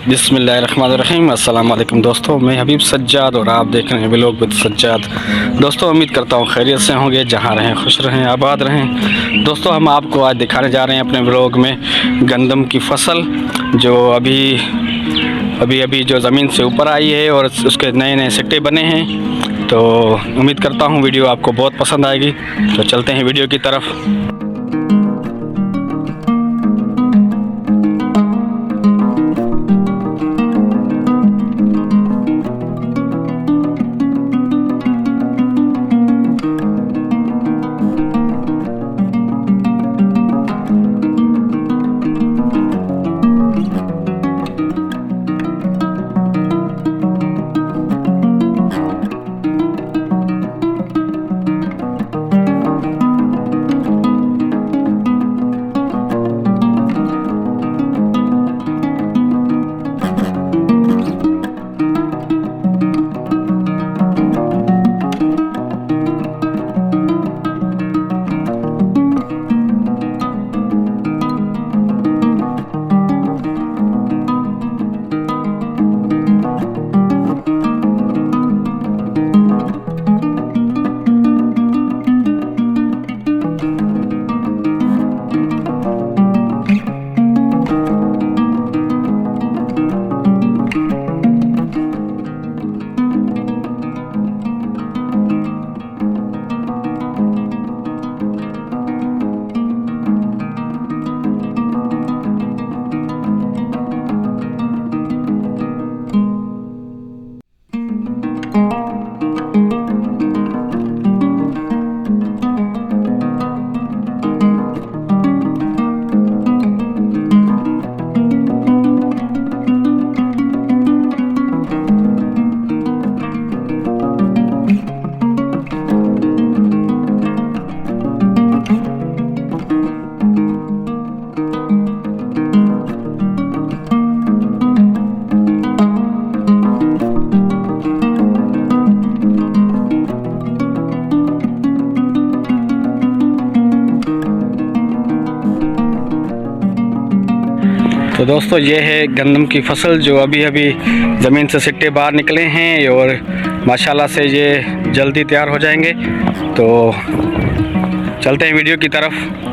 बिस्मिल्लाहिर्रहमानिर्रहीम। अस्सलाम वालेकुम दोस्तों, मैं हबीब सज्जाद और आप देख रहे हैं व्लॉग विद सज्जाद। दोस्तों उम्मीद करता हूँ खैरियत से होंगे, जहाँ रहें खुश रहें आबाद रहें। दोस्तों हम आपको आज दिखाने जा रहे हैं अपने व्लॉग में गंदम की फसल जो अभी जो ज़मीन से ऊपर आई है और उसके नए नए सिट्टे बने हैं। तो उम्मीद करता हूँ वीडियो आपको बहुत पसंद आएगी। तो चलते हैं वीडियो की तरफ। तो दोस्तों ये है गंदम की फसल जो अभी ज़मीन से सिट्टे बाहर निकले हैं और माशाल्लाह से ये जल्दी तैयार हो जाएंगे। तो चलते हैं वीडियो की तरफ।